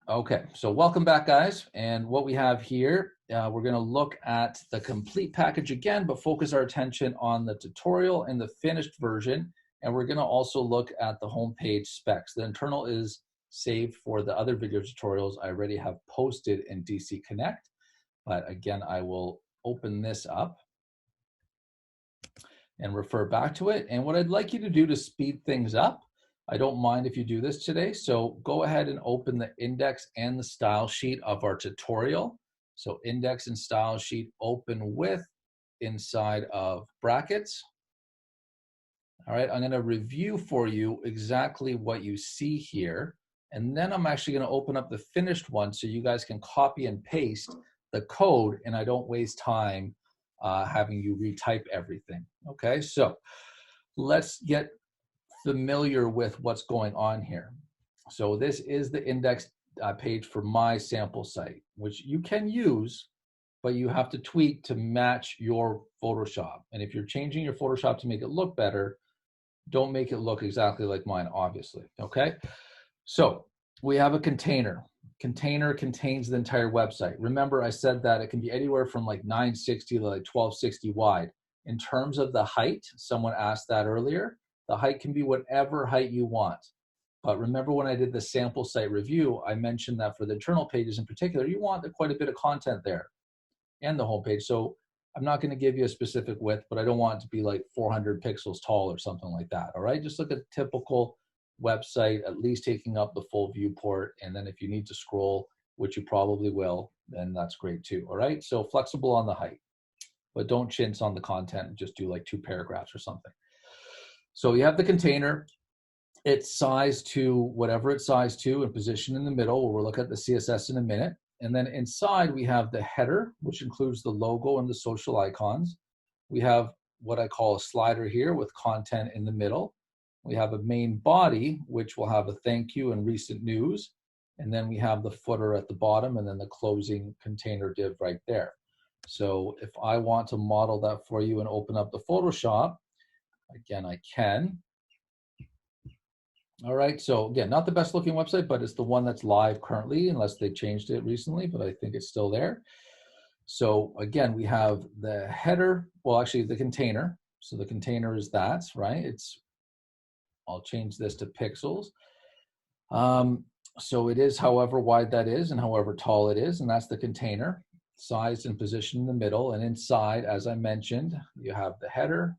Okay, so welcome back, guys. And what we have here, we're going to look at the complete package again, but focus our attention on the tutorial and the finished version. And we're going to also look at the homepage specs. The internal is saved for the other video tutorials I already have posted in DC Connect. But again, I will open this up and refer back to it. And what I'd like you to do to speed things up, I don't mind if you do this today. So go ahead and open the index and the style sheet of our tutorial. So index and style sheet open with inside of brackets. All right, I'm going to review for you exactly what you see here. And then I'm actually going to open up the finished one so you guys can copy and paste the code and I don't waste time having you retype everything. Okay, so let's get familiar with what's going on here. So this is the index page for my sample site, which you can use, but you have to tweak to match your Photoshop. And if you're changing your Photoshop to make it look better, don't make it look exactly like mine, obviously, okay? So we have a container. Container contains the entire website. Remember, I said that it can be anywhere from like 960 to like 1260 wide. In terms of the height, someone asked that earlier, the height can be whatever height you want. But remember when I did the sample site review, I mentioned that for the internal pages in particular, you want quite a bit of content there and the homepage. So I'm not going to give you a specific width, but I don't want it to be like 400 pixels tall or something like that. All right, just look at a typical website, at least taking up the full viewport. And then if you need to scroll, which you probably will, then that's great too. All right, so flexible on the height, but don't chintz on the content. Just do like 2 paragraphs or something. So you have the container. It's sized to whatever it's sized to and positioned in the middle. We'll look at the CSS in a minute. And then inside we have the header, which includes the logo and the social icons. We have what I call a slider here with content in the middle. We have a main body, which will have a thank you and recent news. And then we have the footer at the bottom and then the closing container div right there. So if I want to model that for you and open up the Photoshop, again, I can. All right, so again, not the best looking website, but it's the one that's live currently, unless they changed it recently, but I think it's still there. So again, we have the header, well, actually the container. So the container is that, right? I'll change this to pixels. So it is however wide that is and however tall it is, and that's the container, sized and positioned in the middle. And inside, as I mentioned, you have the header.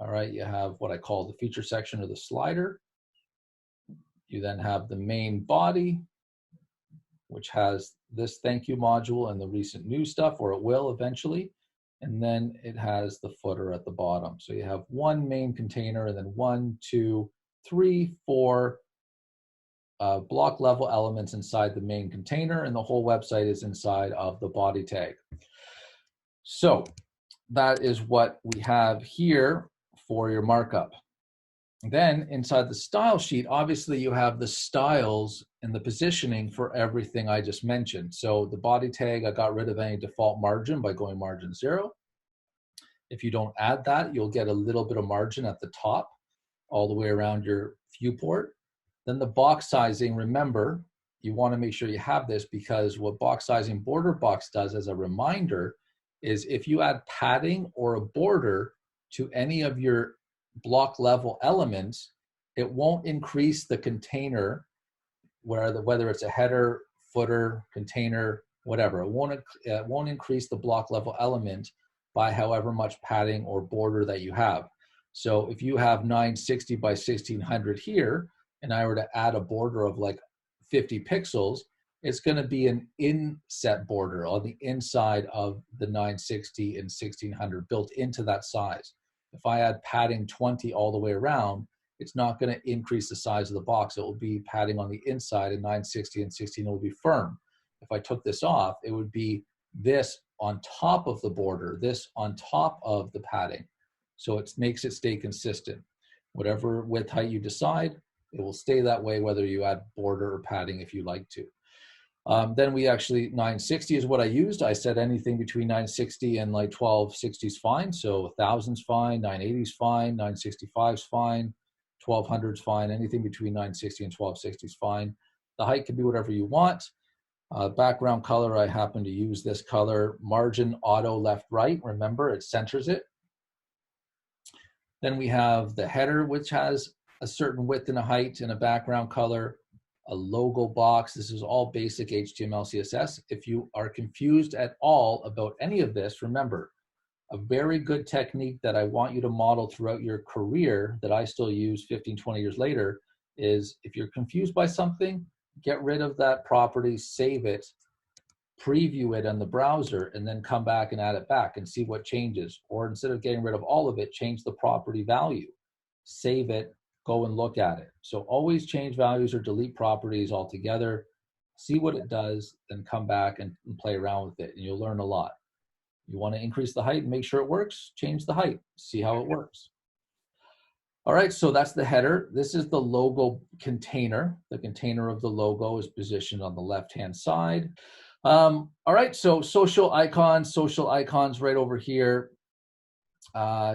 All right, you have what I call the feature section or the slider. You then have the main body, which has this thank you module and the recent news stuff, or it will eventually. And then it has the footer at the bottom. So you have one main container and then 1, 2, 3, 4 block level elements inside the main container, and the whole website is inside of the body tag. So that is what we have here for your markup. Then inside the style sheet, obviously you have the styles and the positioning for everything I just mentioned. So the body tag, I got rid of any default margin by going margin 0. If you don't add that, you'll get a little bit of margin at the top all the way around your viewport. Then the box sizing, remember, you want to make sure you have this, because what box sizing border box does as a reminder is if you add padding or a border to any of your block level elements, it won't increase the container, whether it's a header, footer, container, whatever. It won't increase the block level element by however much padding or border that you have. So if you have 960 by 1600 here, and I were to add a border of like 50 pixels, it's going to be an inset border on the inside of the 960 and 1600 built into that size. If I add padding 20 all the way around, it's not going to increase the size of the box. It will be padding on the inside, and 960 and 16 will be firm. If I took this off, it would be this on top of the border, this on top of the padding. So it makes it stay consistent. Whatever width height you decide, it will stay that way whether you add border or padding if you like to. Then we actually, 960 is what I used. I said anything between 960 and like 1260 is fine. So 1000's fine, 980 is fine, 965 is fine, 1200 is fine. Anything between 960 and 1260 is fine. The height can be whatever you want. Background color, I happen to use this color. Margin auto left, right. Remember, it centers it. Then we have the header, which has a certain width and a height and a background color. A logo box. This is all basic HTML, CSS. If you are confused at all about any of this, remember, a very good technique that I want you to model throughout your career that I still use 15, 20 years later is if you're confused by something, get rid of that property, save it, preview it on the browser, and then come back and add it back and see what changes. Or instead of getting rid of all of it, change the property value, save it, go and look at it. So always change values or delete properties altogether, see what it does, then come back and play around with it, and you'll learn a lot. You want to increase the height and make sure it works, change the height, see how it works. All right, so that's the header. This is the logo container. The container of the logo is positioned on the left-hand side. All right, so social icons right over here.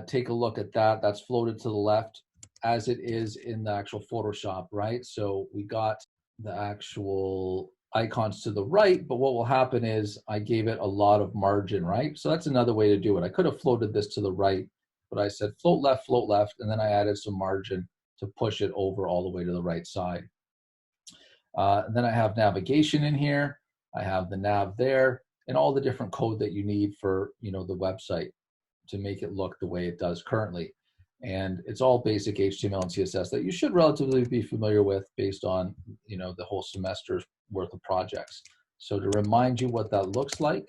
Take a look at that. That's floated to the left as it is in the actual Photoshop, right? So we got the actual icons to the right, but what will happen is I gave it a lot of margin, right? So that's another way to do it. I could have floated this to the right, but I said float left, and then I added some margin to push it over all the way to the right side. And then I have navigation in here. I have the nav there and all the different code that you need for, you know, the website to make it look the way it does currently. And it's all basic HTML and CSS that you should relatively be familiar with based on, you know, the whole semester's worth of projects. So to remind you what that looks like,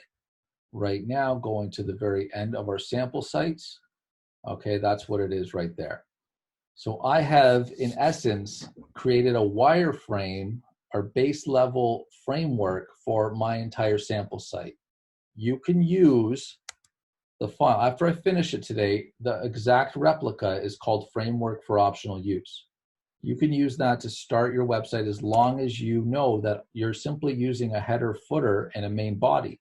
right now, going to the very end of our sample sites, okay, that's what it is right there. So I have, in essence, created a wireframe or base level framework for my entire sample site. You can use the file. After I finish it today, the exact replica is called Framework for Optional Use. You can use that to start your website as long as you know that you're simply using a header, footer, and a main body.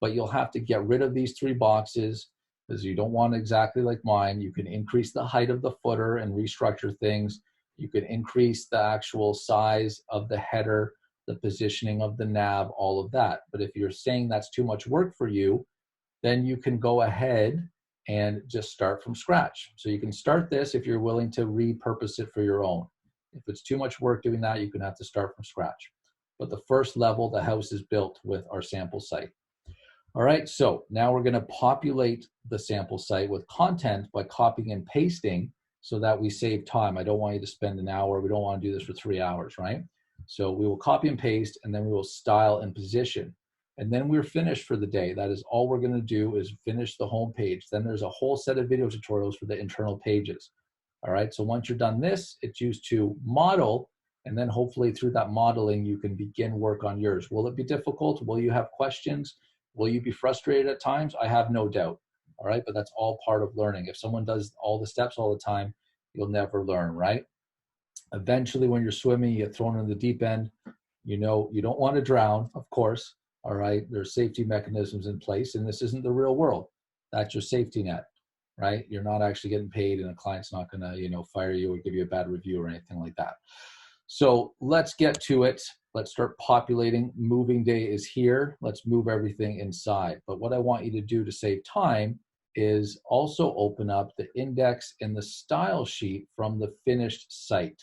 But you'll have to get rid of these three boxes because you don't want exactly like mine. You can increase the height of the footer and restructure things. You can increase the actual size of the header, the positioning of the nav, all of that. But if you're saying that's too much work for you, then you can go ahead and just start from scratch. So you can start this if you're willing to repurpose it for your own. If it's too much work doing that, you're gonna have to start from scratch. But the first level, the house is built with our sample site. All right, so now we're gonna populate the sample site with content by copying and pasting so that we save time. I don't want you to spend an hour. We don't wanna do this for 3 hours, right? So we will copy and paste, and then we will style and position. And then we're finished for the day. That is all we're gonna do is finish the home page. Then there's a whole set of video tutorials for the internal pages. All right, so once you're done this, it's used to model, and then hopefully through that modeling, you can begin work on yours. Will it be difficult? Will you have questions? Will you be frustrated at times? I have no doubt, all right? But that's all part of learning. If someone does all the steps all the time, you'll never learn, right? Eventually, when you're swimming, you get thrown in the deep end. You know, you don't want to drown, of course. All right, there's safety mechanisms in place, and this isn't the real world. That's your safety net, right? You're not actually getting paid, and a client's not gonna, you know, fire you or give you a bad review or anything like that. So let's get to it. Let's start populating. Moving day is here. Let's move everything inside. But what I want you to do to save time is also open up the index and the style sheet from the finished site.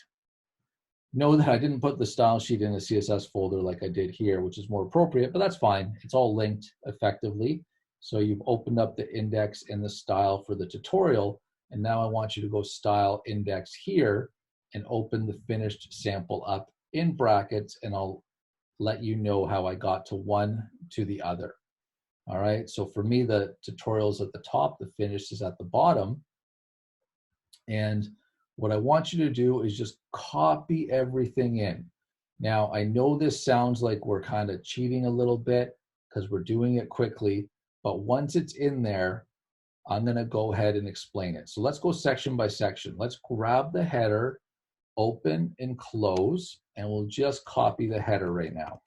Know that I didn't put the style sheet in a CSS folder like I did here, which is more appropriate, but that's fine. It's all linked effectively. So you've opened up the index and the style for the tutorial. And now I want you to go style index here and open the finished sample up in brackets, and I'll let you know how I got to one to the other. All right, so for me, the tutorial is at the top, the finished is at the bottom. And what I want you to do is just copy everything in. Now, I know this sounds like we're kind of cheating a little bit because we're doing it quickly, but once it's in there, I'm gonna go ahead and explain it. So let's go section by section. Let's grab the header, open and close, and we'll just copy the header right now.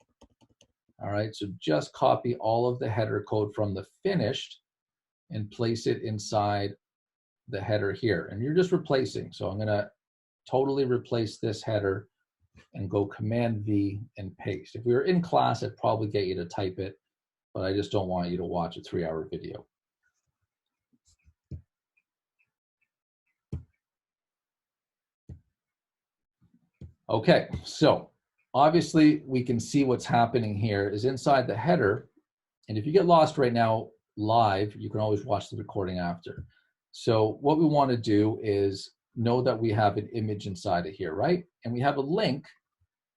All right, so just copy all of the header code from the finished and place it inside the header here. And you're just replacing. So I'm gonna totally replace this header and go Command V and paste. If we were in class, I'd probably get you to type it, but I just don't want you to watch a 3-hour video. Okay, so obviously we can see what's happening here is inside the header. And if you get lost right now live, you can always watch the recording after. So what we want to do is know that we have an image inside of here, right? And we have a link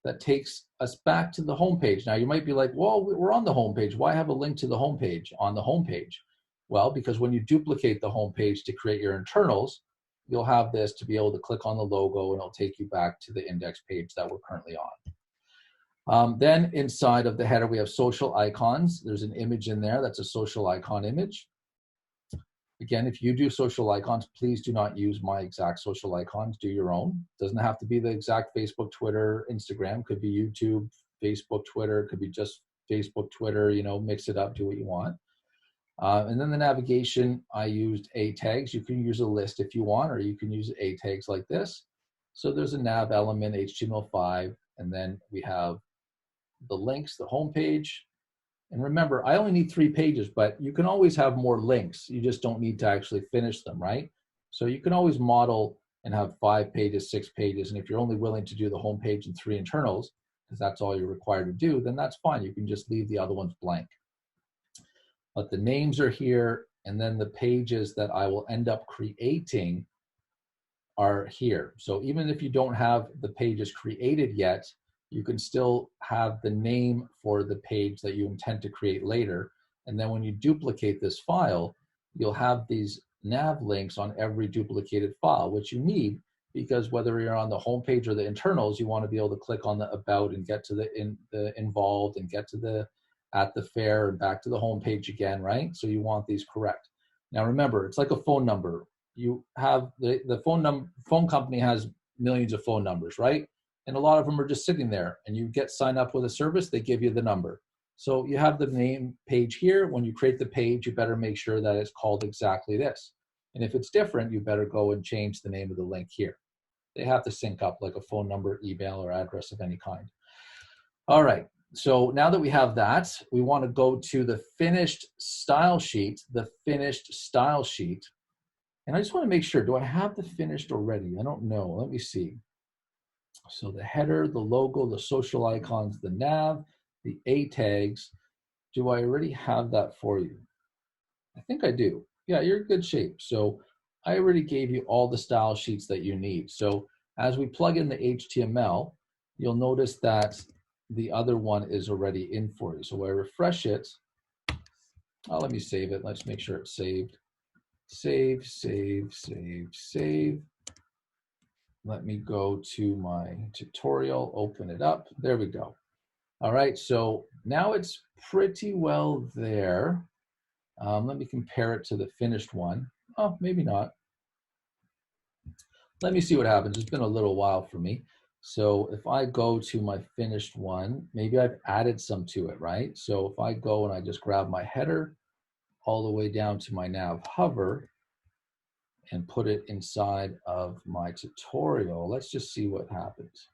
that takes us back to the home page. Now you might be like, well, we're on the home page. Why have a link to the home page on the home page? Well, because when you duplicate the home page to create your internals, you'll have this to be able to click on the logo and it'll take you back to the index page that we're currently on. Then inside of the header, we have social icons. There's an image in there that's a social icon image. Again, if you do social icons, please do not use my exact social icons. Do your own. Doesn't have to be the exact Facebook, Twitter, Instagram. Could be YouTube, Facebook, Twitter. Could be just Facebook, Twitter. You know, mix it up. Do what you want. And then the navigation, I used A tags. You can use a list if you want, or you can use A tags like this. So there's a nav element, HTML5, and then we have the links, the home page. And remember, I only need 3 pages, but you can always have more links. You just don't need to actually finish them, right? So you can always model and have 5 pages, 6 pages. And if you're only willing to do the home page and 3 internals, because that's all you're required to do, then that's fine. You can just leave the other ones blank. But the names are here, and then the pages that I will end up creating are here. So even if you don't have the pages created yet, you can still have the name for the page that you intend to create later. And then when you duplicate this file, you'll have these nav links on every duplicated file, which you need because whether you're on the home page or the internals, you want to be able to click on the about and get to the involved and get to the at the fair and back to the home page again, right? So you want these correct. Now remember, it's like a phone number. You have the phone company has millions of phone numbers, right? And a lot of them are just sitting there, and you get signed up with a service, they give you the number. So you have the name page here. When you create the page, you better make sure that it's called exactly this. And if it's different, you better go and change the name of the link here. They have to sync up like a phone number, email, or address of any kind. All right. So now that we have that, we want to go to the finished style sheet, And I just want to make sure, do I have the finished already? I don't know. Let me see. So the header, the logo, the social icons, the nav, the A tags. Do I already have that for you? I think I do. Yeah, you're in good shape. So I already gave you all the style sheets that you need. So as we plug in the HTML, you'll notice that the other one is already in for you. So when I refresh it, let me save it. Let's make sure it's saved. Save. Let me go to my tutorial, open it up. There we go. All right, so now it's pretty well there. Let me compare it to the finished one. Oh, maybe not. Let me see what happens. It's been a little while for me. So if I go to my finished one, maybe I've added some to it, right? So if I go and I just grab my header all the way down to my nav hover and put it inside of my tutorial, let's just see what happens.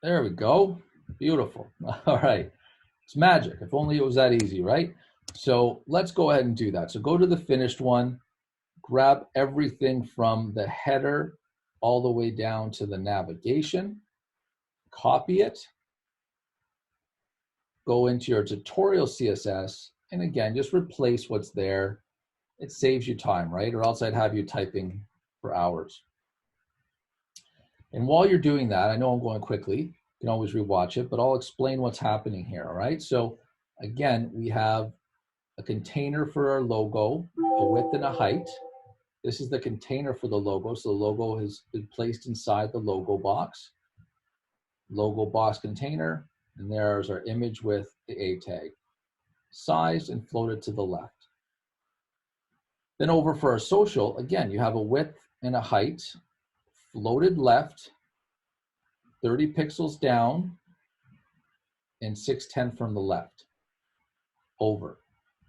There we go. Beautiful. All right. It's magic. If only it was that easy, right? So let's go ahead and do that. So go to the finished one, grab everything from the header all the way down to the navigation, copy it, go into your tutorial CSS, and again, just replace what's there. It saves you time, right? Or else I'd have you typing for hours. And while you're doing that, I know I'm going quickly, you can always rewatch it, but I'll explain what's happening here, all right? So again, we have a container for our logo, a width and a height. This is the container for the logo. So the logo has been placed inside the logo box container, and there's our image with the A tag, sized and floated to the left. Then over for our social, again, you have a width and a height, floated left, 30 pixels down, and 610 from the left, over.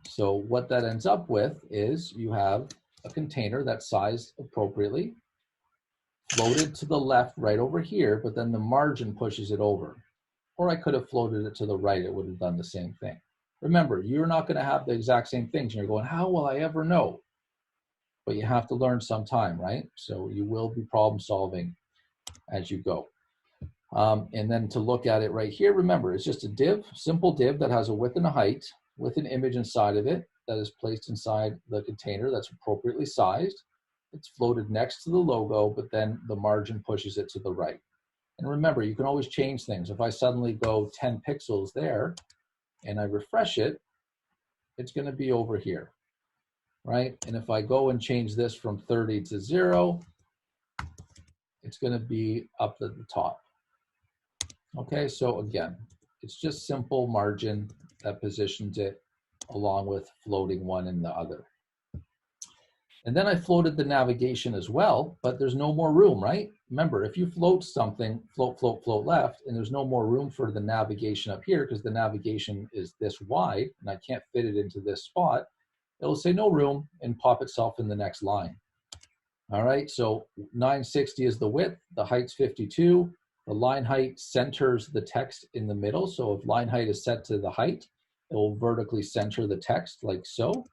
So what that ends up with is you have a container that's sized appropriately, floated to the left right over here, but then the margin pushes it over. Or I could have floated it to the right, it would have done the same thing. Remember, you're not going to have the exact same things, and you're going, how will I ever know? But you have to learn sometime, right? So you will be problem solving as you go. And then to look at it right here, remember, it's just a div, simple div that has a width and a height with an image inside of it that is placed inside the container that's appropriately sized. It's floated next to the logo, but then the margin pushes it to the right. And remember, you can always change things. If I suddenly go 10 pixels there and I refresh it, it's going to be over here, right? And if I go and change this from 30 to 0, it's going to be up at the top. Okay, so again, it's just simple margin that positions it along with floating one in the other. And then I floated the navigation as well, but there's no more room, right? Remember, if you float something, float, float, float left, and there's no more room for the navigation up here because the navigation is this wide and I can't fit it into this spot, it'll say no room and pop itself in the next line. All right, so 960 is the width, the height's 52. The line height centers the text in the middle. So if line height is set to the height, it will vertically center the text like so.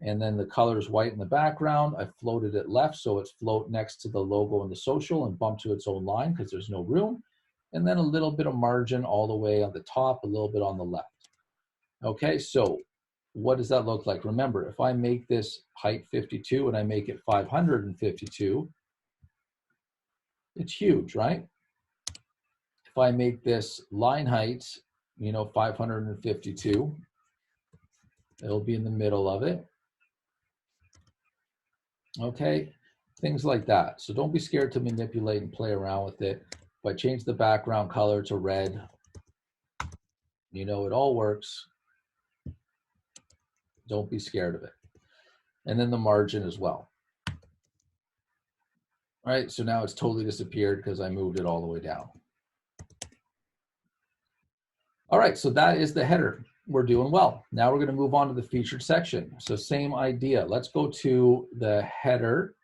And then the color is white in the background. I floated it left, so it's float next to the logo and the social and bump to its own line because there's no room. And then a little bit of margin all the way on the top, a little bit on the left. Okay, so what does that look like? Remember, if I make this height 52 and I make it 552, it's huge, right? If I make this line height, 552, it'll be in the middle of it. Okay, things like that. So don't be scared to manipulate and play around with it. If I change the background color to red, it all works. Don't be scared of it. And then the margin as well. All right, so now it's totally disappeared because I moved it all the way down. All right, so that is the header. We're doing well. Now we're going to move on to the featured section. So same idea. Let's go to the header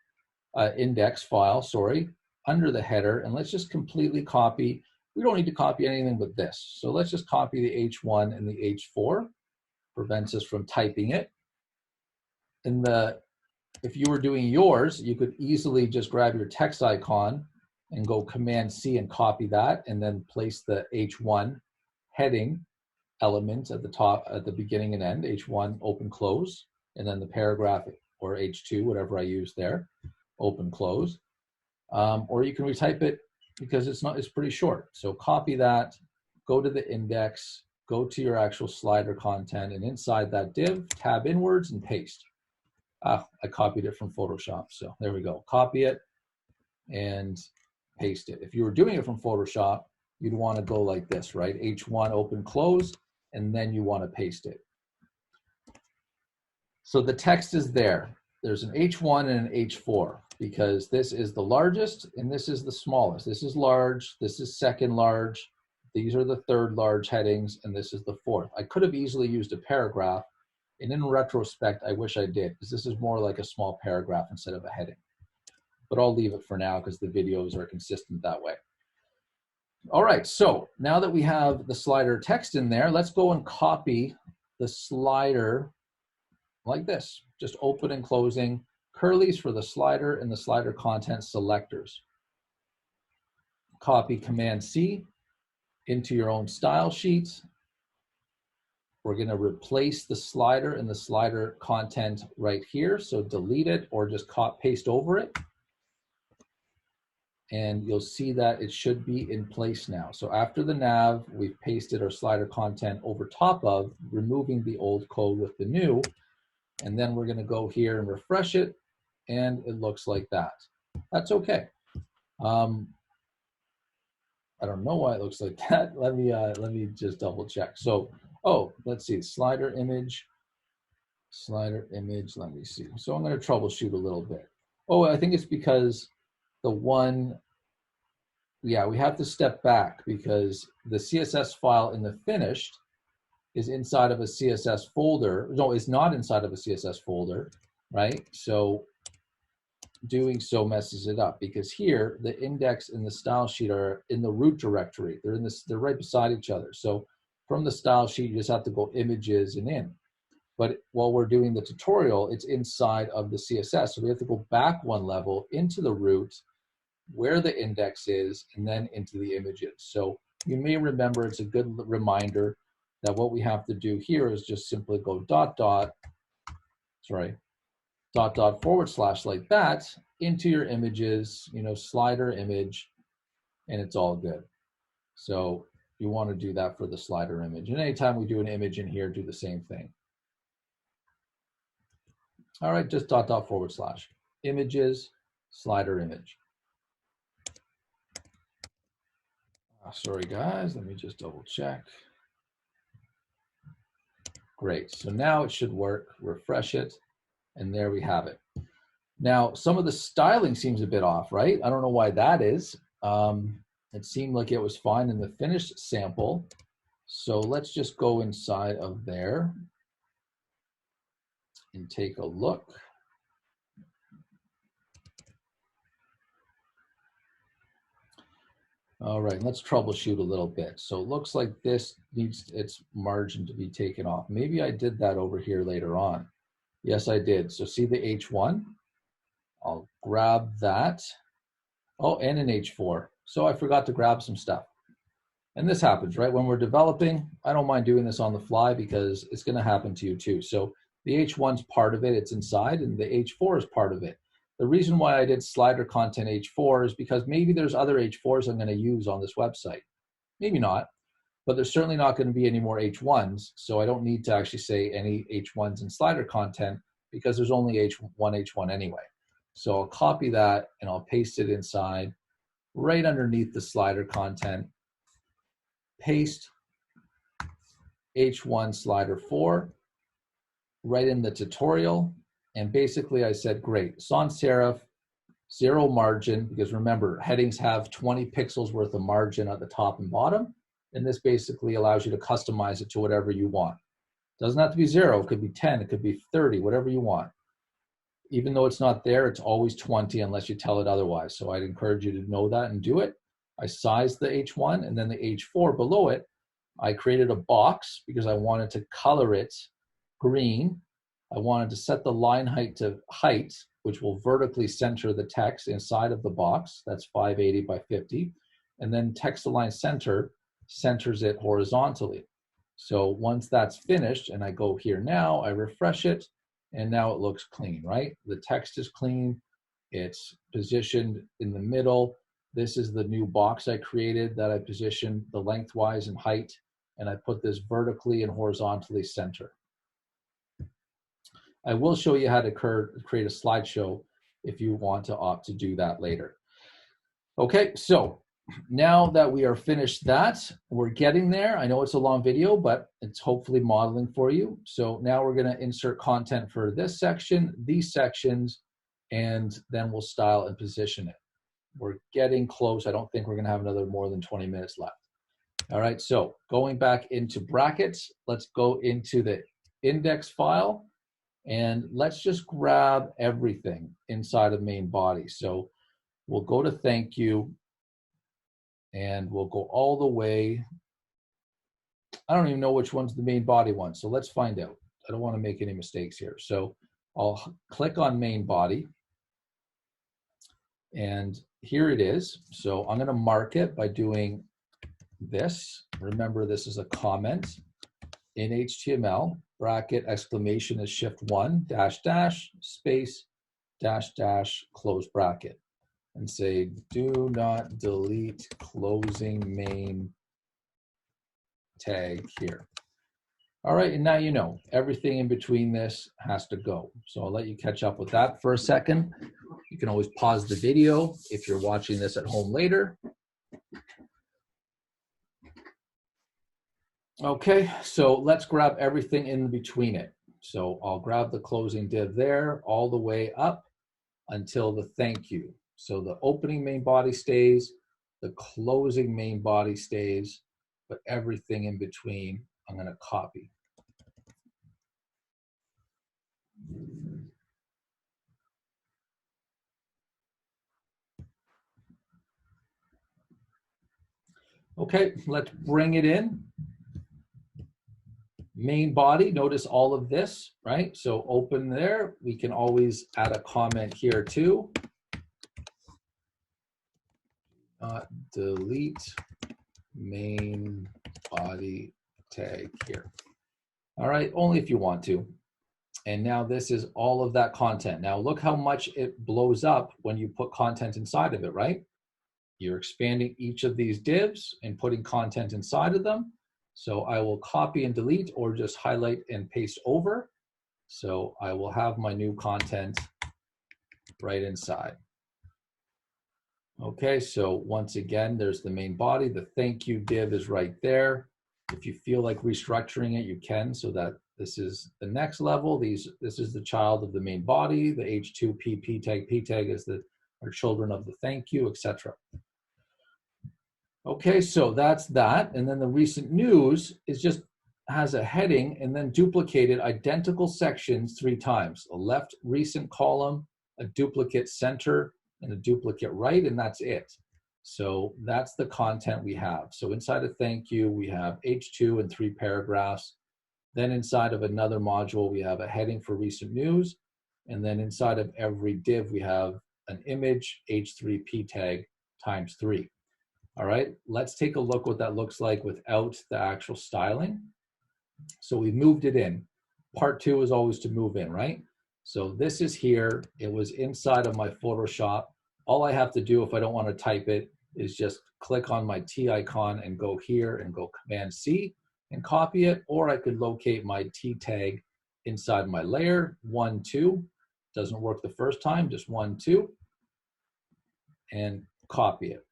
index file, under the header, and let's just completely copy. We don't need to copy anything but this. So let's just copy the H1 and the H4. Prevents us from typing it. And if you were doing yours, you could easily just grab your text icon and go Command-C and copy that, and then place the H1 heading element at the top, at the beginning and end, H1 open close, and then the paragraph or H2, whatever I use there, open close. Or you can retype it because it's pretty short. So copy that, go to the index, go to your actual slider content, and inside that div, tab inwards and paste. I copied it from Photoshop, so there we go. Copy it and paste it. If you were doing it from Photoshop, you'd want to go like this, right? H1 open close, and then you want to paste it. So the text is there. There's an H1 and an H4 because this is the largest and this is the smallest. This is large, this is second large, these are the third large headings, and this is the fourth. I could have easily used a paragraph, and in retrospect, I wish I did, because this is more like a small paragraph instead of a heading. But I'll leave it for now because the videos are consistent that way. All right, so now that we have the slider text in there, let's go and copy the slider like this, just open and closing curlies for the slider and the slider content selectors. Copy Command-C into your own style sheet. We're going to replace the slider and the slider content right here. So delete it or just paste over it. And you'll see that it should be in place now. So after the nav, we've pasted our slider content over top of, removing the old code with the new. And then we're going to go here and refresh it, and it looks like that. That's okay. I don't know why it looks like that. Let me just double check. So, let's see, slider image, let me see. So I'm going to troubleshoot a little bit. I think it's because the one, we have to step back because the CSS file in the finished is inside of a CSS folder. No, it's not inside of a CSS folder, right? So doing so messes it up, because here the index and the style sheet are in the root directory. They're right beside each other. So from the style sheet, you just have to go images and in. But while we're doing the tutorial, it's inside of the CSS. So we have to go back one level into the root where the index is, and then into the images. So you may remember, it's a good reminder that what we have to do here is just simply go dot dot / like that into your images, you know, slider image, and it's all good. So you want to do that for the slider image. And anytime we do an image in here, do the same thing. All right, just dot dot / images, slider image. Sorry guys, let me just double check. Great, so now it should work. Refresh it, and there we have it. Now, some of the styling seems a bit off, right? I don't know why that is. It seemed like it was fine in the finished sample. So let's just go inside of there and take a look. All right, let's troubleshoot a little bit. So it looks like this needs its margin to be taken off. Maybe I did that over here later on. Yes, I did. So see the H1? I'll grab that. Oh, and an H4. So I forgot to grab some stuff. And this happens, right? When we're developing, I don't mind doing this on the fly because it's going to happen to you too. So the H1's part of it, it's inside, and the H4 is part of it. The reason why I did slider content H4 is because maybe there's other H4s I'm going to use on this website. Maybe not, but there's certainly not going to be any more H1s. So I don't need to actually say any H1s in slider content because there's only H1 anyway. So I'll copy that and I'll paste it inside right underneath the slider content. Paste H1 slider 4 right in the tutorial. And basically I said, great, sans serif, 0 margin, because remember, headings have 20 pixels worth of margin at the top and bottom. And this basically allows you to customize it to whatever you want. Doesn't have to be 0, it could be 10, it could be 30, whatever you want. Even though it's not there, it's always 20 unless you tell it otherwise. So I'd encourage you to know that and do it. I sized the H1, and then the H4 below it, I created a box because I wanted to color it green. I wanted to set the line height to height, which will vertically center the text inside of the box. That's 580 by 50. And then text align center centers it horizontally. So once that's finished, and I go here now, I refresh it, and now it looks clean, right? The text is clean. It's positioned in the middle. This is the new box I created that I positioned the lengthwise and height, and I put this vertically and horizontally center. I will show you how to create a slideshow if you want to opt to do that later. Okay, so now that we are finished that, we're getting there. I know it's a long video, but it's hopefully modeling for you. So now we're gonna insert content for this section, these sections, and then we'll style and position it. We're getting close. I don't think we're gonna have another more than 20 minutes left. All right, so going back into brackets, let's go into the index file, and let's just grab everything inside of main body. So we'll go to thank you, and we'll go all the way. I don't even know which one's the main body one, so let's find out. I don't want to make any mistakes here. So I'll click on main body, and here it is. So I'm going to mark it by doing this. Remember, this is a comment in HTML. Bracket exclamation is shift1 dash dash space dash dash close bracket, and say do not delete closing main tag here. All right, and now you know everything in between this has to go. So I'll let you catch up with that for a second. You can always pause the video if you're watching this at home later. Okay, so let's grab everything in between it. So I'll grab the closing div there all the way up until the thank you. So the opening main body stays, the closing main body stays, but everything in between I'm going to copy. Okay, let's bring it in. Main body, notice all of this, right? So open there. We can always add a comment here too. Delete main body tag here. All right, only if you want to. And now this is all of that content. Now look how much it blows up when you put content inside of it, right? You're expanding each of these divs and putting content inside of them. So I will copy and delete or just highlight and paste over. So I will have my new content right inside. Okay, so once again, there's the main body. The thank you div is right there. If you feel like restructuring it, you can, so that this is the next level. This is the child of the main body. The H2 P tag is our children of the thank you, etc. Okay, so that's that. And then the recent news is just has a heading and then duplicated identical sections 3 times. A left recent column, a duplicate center, and a duplicate right, and that's it. So that's the content we have. So inside of thank you, we have H2 and 3 paragraphs. Then inside of another module, we have a heading for recent news. And then inside of every div, we have an image, H3P tag times 3. All right, let's take a look what that looks like without the actual styling. So we've moved it in. Part 2 is always to move in, right? So this is here. It was inside of my Photoshop. All I have to do if I don't want to type it is just click on my T icon and go here and go Command C and copy it, or I could locate my T tag inside my layer, 1, 2. Doesn't work the first time, just 1, 2, and copy it.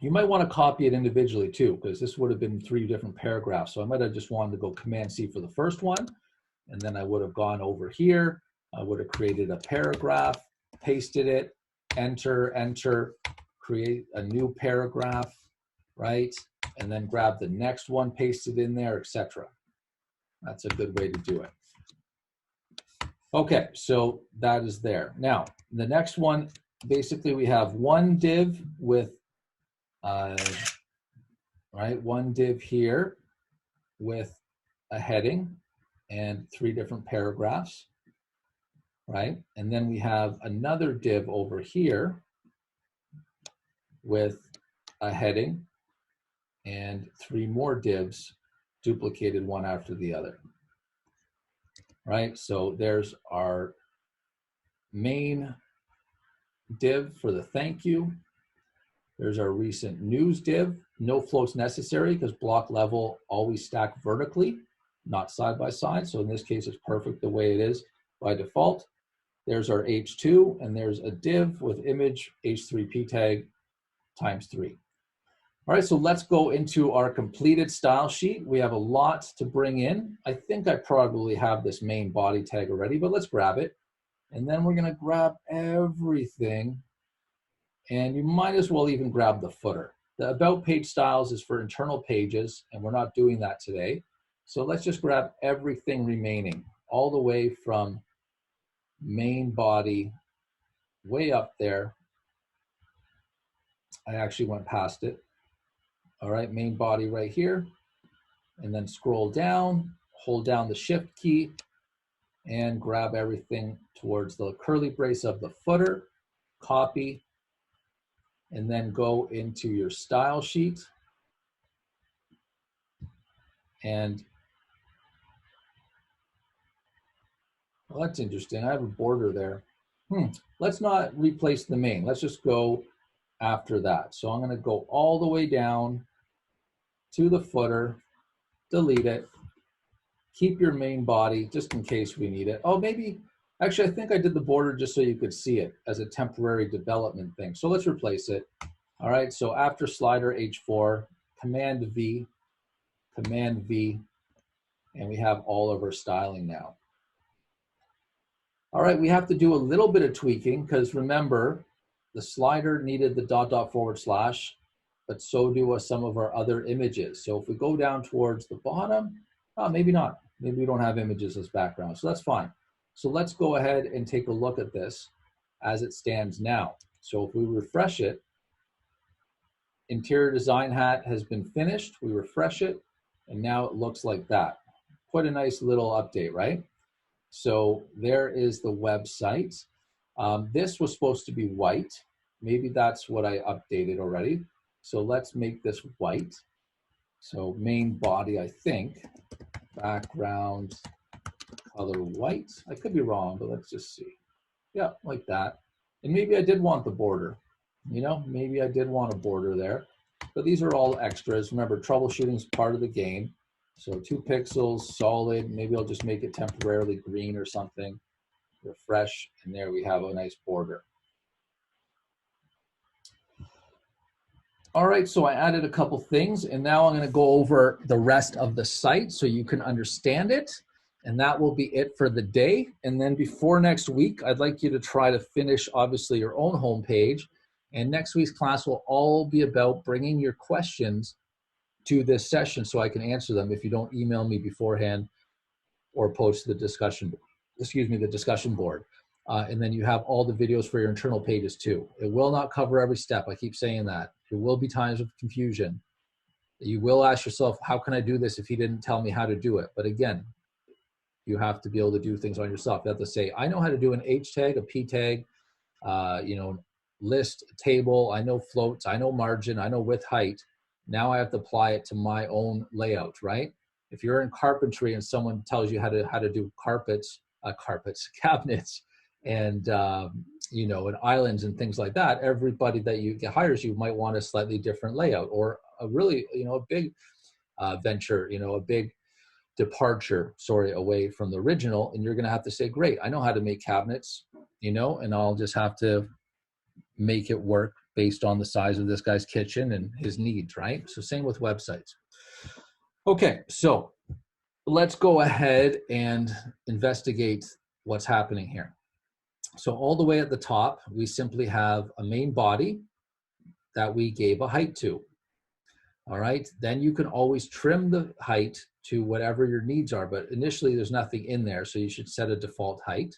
You might want to copy it individually too, because this would have been 3 different paragraphs. So I might have just wanted to go Command C for the first one, and then I would have gone over here. I would have created a paragraph, pasted it, enter, create a new paragraph, right? And then grab the next one, paste it in there, etc. That's a good way to do it. Okay, so that is there. Now, the next one, basically we have one div with one div here with a heading and 3 different paragraphs, right? And then we have another div over here with a heading and 3 more divs duplicated one after the other, right? So there's our main div for the thank you. There's our recent news div. No floats necessary because block level always stack vertically, not side by side. So in this case, it's perfect the way it is by default. There's our H2, and there's a div with image H3P tag times 3. All right, so let's go into our completed style sheet. We have a lot to bring in. I think I probably have this main body tag already, but let's grab it. And then we're gonna grab everything. And you might as well even grab the footer. The about page styles is for internal pages, and we're not doing that today. So let's just grab everything remaining, all the way from main body way up there. I actually went past it. All right, main body right here. And then scroll down, hold down the shift key, and grab everything towards the curly brace of the footer, copy, and then go into your style sheet and, well, that's interesting. I have a border there. Let's not replace the main. Let's just go after that. So I'm going to go all the way down to the footer, delete it, keep your main body just in case we need it. Oh, maybe, actually, I think I did the border just so you could see it as a temporary development thing. So let's replace it. All right, so after slider H4, Command V, and we have all of our styling now. All right, we have to do a little bit of tweaking because remember, the slider needed the .. but so do some of our other images. So if we go down towards the bottom, maybe not. Maybe we don't have images as background, so that's fine. So let's go ahead and take a look at this as it stands now. So if we refresh it, interior design hat has been finished. We refresh it, and now it looks like that. Quite a nice little update, right? So there is the website. This was supposed to be white. Maybe that's what I updated already. So let's make this white. So main body, I think, background color white. I could be wrong, but let's just see. Yeah, like that. And maybe I did want the border. You know, maybe I did want a border there. But these are all extras. Remember, troubleshooting is part of the game. So 2 pixels, solid. Maybe I'll just make it temporarily green or something. Refresh, and there we have a nice border. All right, so I added a couple things, and now I'm going to go over the rest of the site so you can understand it, and that will be it for the day. And then before next week, I'd like you to try to finish, obviously, your own homepage, and next week's class will all be about bringing your questions to this session so I can answer them if you don't email me beforehand or post the discussion board. And then you have all the videos for your internal pages too. It will not cover every step. I keep saying that. There will be times of confusion. You will ask yourself, how can I do this if he didn't tell me how to do it? But again, you have to be able to do things on yourself. You have to say, I know how to do an H tag, a P tag, list, table. I know floats. I know margin. I know width, height. Now I have to apply it to my own layout, right? If you're in carpentry and someone tells you how to do cabinets, and and islands and things like that, everybody that hires you might want a slightly different layout, or a really a big venture, a big departure, away from the original, and you're going to have to say, great, I know how to make cabinets, and I'll just have to make it work based on the size of this guy's kitchen and his needs, right? So same with websites. Okay, so let's go ahead and investigate what's happening here. So all the way at the top, we simply have a main body that we gave a height to. All right, then you can always trim the height to whatever your needs are, but initially there's nothing in there, so you should set a default height.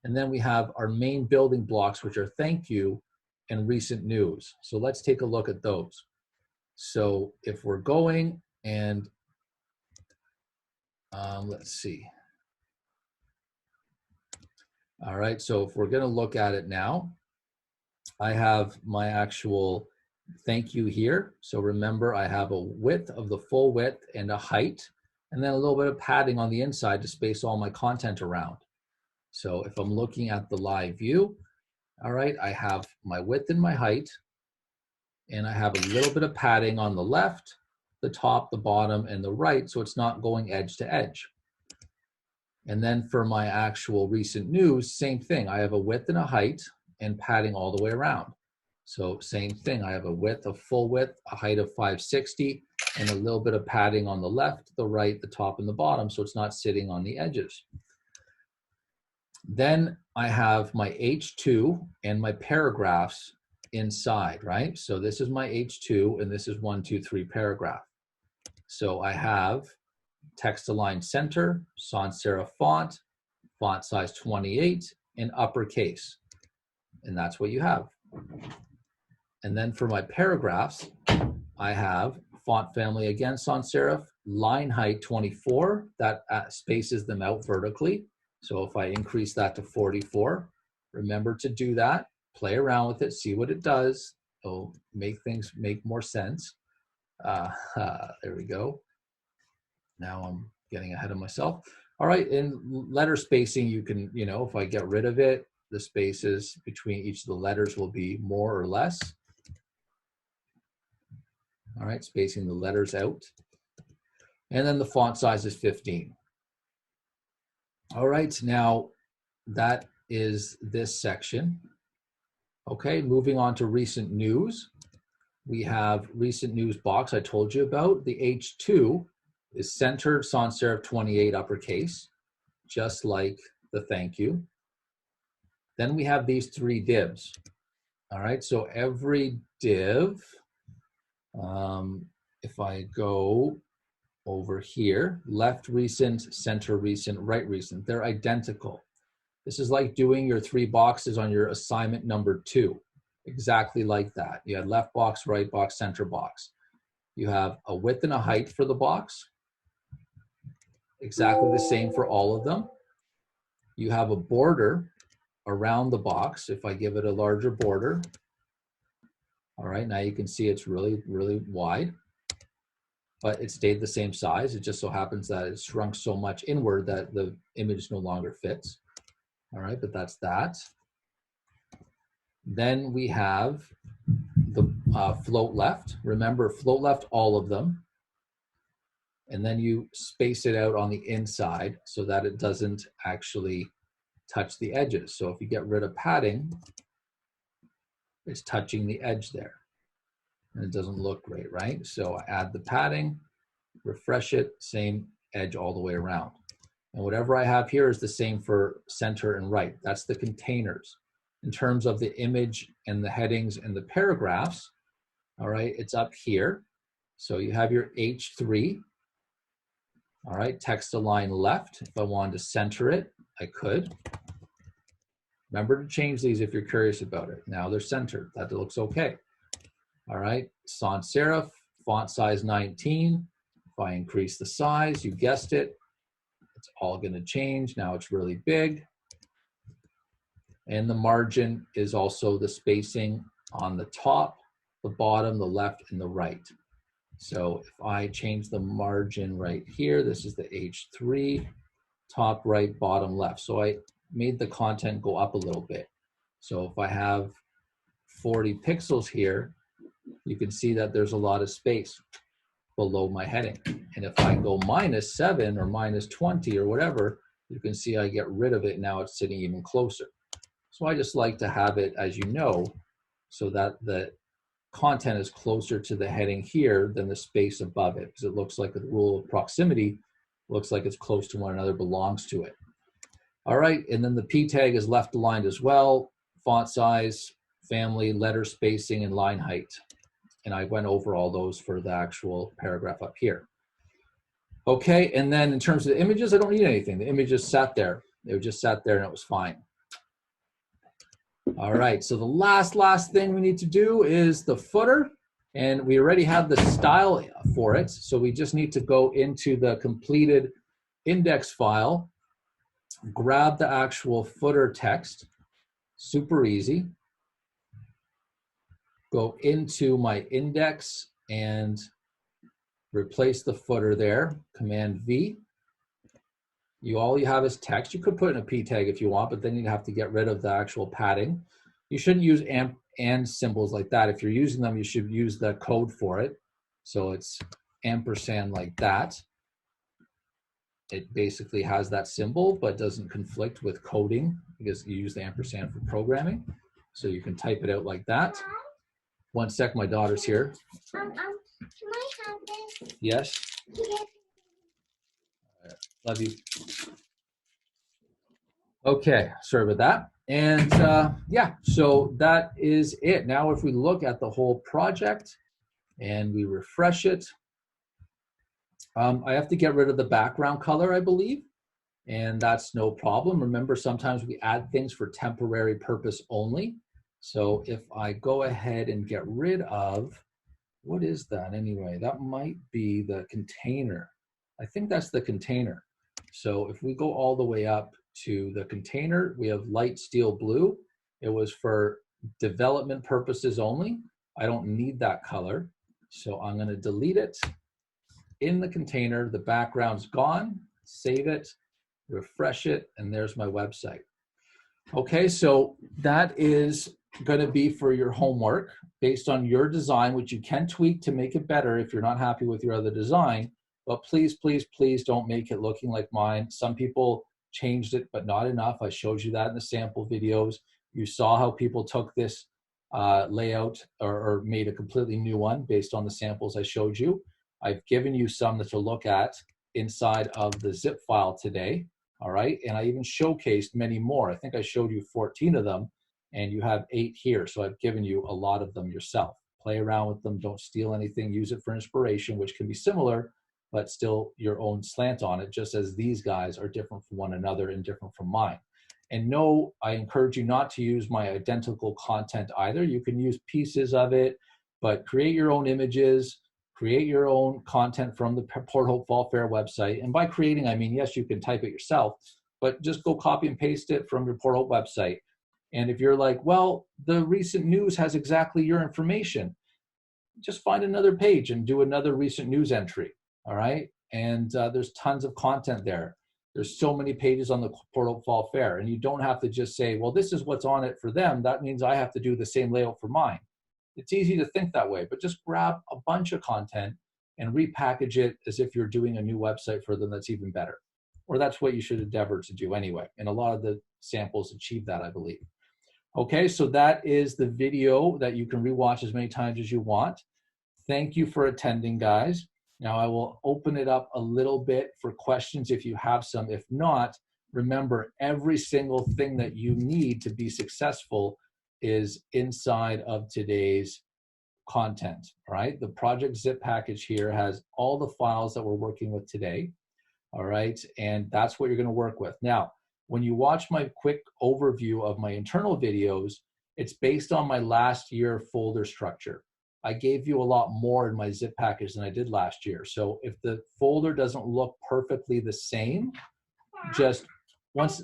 And then we have our main building blocks, which are thank you and recent news. So let's take a look at those. So if we're going and let's see. All right, so if we're gonna look at it now, I have my actual thank you here. So remember, I have a width of the full width and a height, and then a little bit of padding on the inside to space all my content around. So if I'm looking at the live view, all right, I have my width and my height, and I have a little bit of padding on the left, the top, the bottom, and the right, so it's not going edge to edge. And then for my actual recent news, same thing. I have a width and a height and padding all the way around. So same thing, I have a width of full width, a height of 560, and a little bit of padding on the left, the right, the top, and the bottom, so it's not sitting on the edges. Then I have my H2 and my paragraphs inside, right? So this is my H2, and this is 1, 2, 3 paragraph. So I have text align center, sans serif font, font size 28, and uppercase. And that's what you have. And then for my paragraphs, I have font family again, sans serif, line height 24, that spaces them out vertically. So if I increase that to 44, remember to do that, play around with it, see what it does. It'll make things make more sense. There we go. Now I'm getting ahead of myself. All right, in letter spacing, you can, if I get rid of it, the spaces between each of the letters will be more or less. All right, spacing the letters out. And then the font size is 15. All right, now that is this section. Okay, moving on to recent news. We have recent news box I told you about. The H2 is centered sans serif 28 uppercase, just like the thank you. Then we have these 3 divs. All right, so every div If I go over here, left recent, center recent, right recent, they're identical. This is like doing your 3 boxes on your assignment number 2. Exactly like that. You had left box, right box, center box. You have a width and a height for the box. Exactly the same for all of them. You have a border around the box. If I give it a larger border, all right, now you can see it's really, really wide, but it stayed the same size. It just so happens that it shrunk so much inward that the image no longer fits. All right, but that's that. Then we have the float left. Remember, float left all of them. And then you space it out on the inside so that it doesn't actually touch the edges. So if you get rid of padding, it's touching the edge there. And it doesn't look great, right? So I add the padding, refresh it, same edge all the way around. And whatever I have here is the same for center and right. That's the containers. In terms of the image and the headings and the paragraphs, all right, it's up here. So you have your H3. All right, text align left. If I wanted to center it, I could. Remember to change these if you're curious about it. Now they're centered. That looks okay. All right, sans serif, font size 19. If I increase the size, you guessed it, it's all going to change. Now it's really big. And the margin is also the spacing on the top, the bottom, the left, and the right. So if I change the margin right here, this is the H3, top, right, bottom, left. So I made the content go up a little bit. So if I have 40 pixels here, you can see that there's a lot of space below my heading. And if I go -7 or -20 or whatever, you can see I get rid of it. Now it's sitting even closer. So I just like to have it, as you know, so that the content is closer to the heading here than the space above it, because it looks like the rule of proximity looks like it's close to one another, belongs to it. All right, and then the P tag is left aligned as well, font size, family, letter spacing, and line height. And I went over all those for the actual paragraph up here. Okay, and then in terms of the images, I don't need anything. The images sat there. They just sat there and it was fine. All right, so the last thing we need to do is the footer, and we already have the style for it, so we just need to go into the completed index file, grab the actual footer text, super easy, go into my index and replace the footer there, Command V. All you have is text. You could put in a P tag if you want, but then you'd have to get rid of the actual padding. You shouldn't use and symbols like that. If you're using them, you should use the code for it. So it's ampersand like that. It basically has that symbol, but doesn't conflict with coding because you use the ampersand for programming. So you can type it out like that. One sec, my daughter's here. Can I have this? Yes? Yes. Love you. Okay, sorry about that. And yeah, so that is it. Now if we look at the whole project and we refresh it, I have to get rid of the background color, I believe, and that's no problem. Remember, sometimes we add things for temporary purpose only. So if I go ahead and get rid of, what is that anyway? That might be the container. I think that's the container. So if we go all the way up to the container, we have light steel blue. It was for development purposes only. I don't need that color. So I'm going to delete it. In the container, the background's gone. Save it, refresh it, and there's my website. Okay, so that is going to be for your homework based on your design, which you can tweak to make it better if you're not happy with your other design. But please, please, please don't make it looking like mine. Some people changed it, but not enough. I showed you that in the sample videos. You saw how people took this layout or made a completely new one based on the samples I showed you. I've given you some to look at inside of the zip file today, all right? And I even showcased many more. I think I showed you 14 of them, and you have 8 here. So I've given you a lot of them yourself. Play around with them. Don't steal anything. Use it for inspiration, which can be similar, but still your own slant on it, just as these guys are different from one another and different from mine. And no, I encourage you not to use my identical content either. You can use pieces of it, but create your own images, create your own content from the Port Hope Fall Fair website. And by creating, I mean, yes, you can type it yourself, but just go copy and paste it from your Port Hope website. And if you're like, well, the recent news has exactly your information, just find another page and do another recent news entry, all right? And there's tons of content there. There's so many pages on the Port Hope Fall Fair, and you don't have to just say, well, this is what's on it for them. That means I have to do the same layout for mine. It's easy to think that way, but just grab a bunch of content and repackage it as if you're doing a new website for them that's even better. Or that's what you should endeavor to do anyway. And a lot of the samples achieve that, I believe. Okay, so that is the video that you can rewatch as many times as you want. Thank you for attending, guys. Now I will open it up a little bit for questions if you have some. If not, remember, every single thing that you need to be successful is inside of today's content, all right? The project zip package here has all the files that we're working with today, all right? And that's what you're gonna work with. Now, when you watch my quick overview of my internal videos, it's based on my last year folder structure. I gave you a lot more in my zip package than I did last year. So if the folder doesn't look perfectly the same, just once,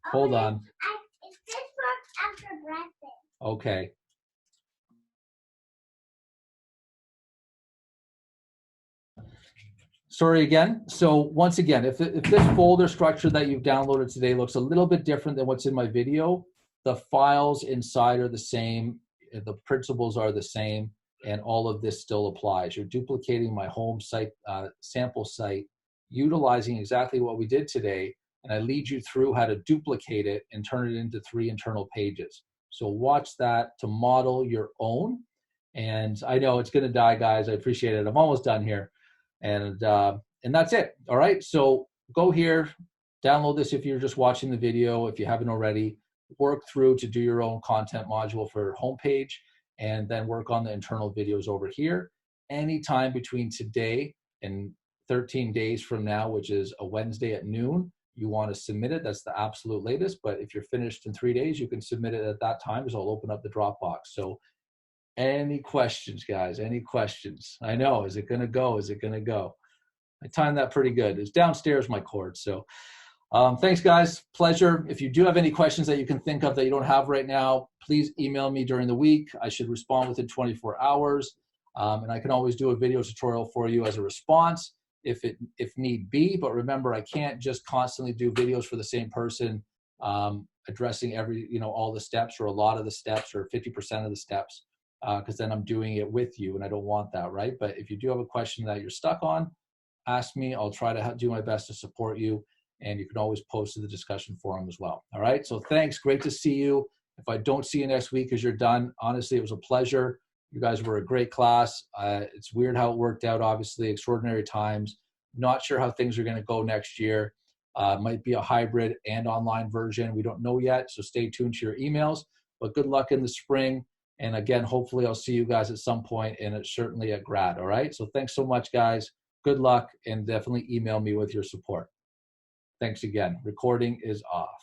hold on. Okay. Sorry again. So once again, if this folder structure that you've downloaded today looks a little bit different than what's in my video, the files inside are the same, the principles are the same, and all of this still applies. You're duplicating my home site, sample site, utilizing exactly what we did today, and I lead you through how to duplicate it and turn it into 3 internal pages. So watch that to model your own. And I know it's gonna die, guys. I appreciate it. I'm almost done here. And that's it, all right? So go here, download this if you're just watching the video, if you haven't already, work through to do your own content module for homepage, and then work on the internal videos over here. Anytime between today and 13 days from now, which is a Wednesday at noon, you wanna submit it, that's the absolute latest, but if you're finished in 3 days, you can submit it at that time, because I'll open up the Dropbox. So any questions, guys? Any questions? I know, is it gonna go? Is it gonna go? I timed that pretty good. It's downstairs, my cord. So thanks, guys. Pleasure. If you do have any questions that you can think of that you don't have right now, please email me during the week. I should respond within 24 hours. And I can always do a video tutorial for you as a response if need be. But remember, I can't just constantly do videos for the same person, addressing all the steps or a lot of the steps or 50% of the steps. Because then I'm doing it with you, and I don't want that, right? But if you do have a question that you're stuck on, ask me. I'll try to do my best to support you, and you can always post to the discussion forum as well. All right, so thanks. Great to see you. If I don't see you next week because you're done, honestly, it was a pleasure. You guys were a great class. It's weird how it worked out, obviously, extraordinary times. Not sure how things are going to go next year. Might be a hybrid and online version. We don't know yet, so stay tuned to your emails. But good luck in the spring. And again, hopefully I'll see you guys at some point, and it's certainly at grad, all right? So thanks so much, guys. Good luck, and definitely email me with your support. Thanks again. Recording is off.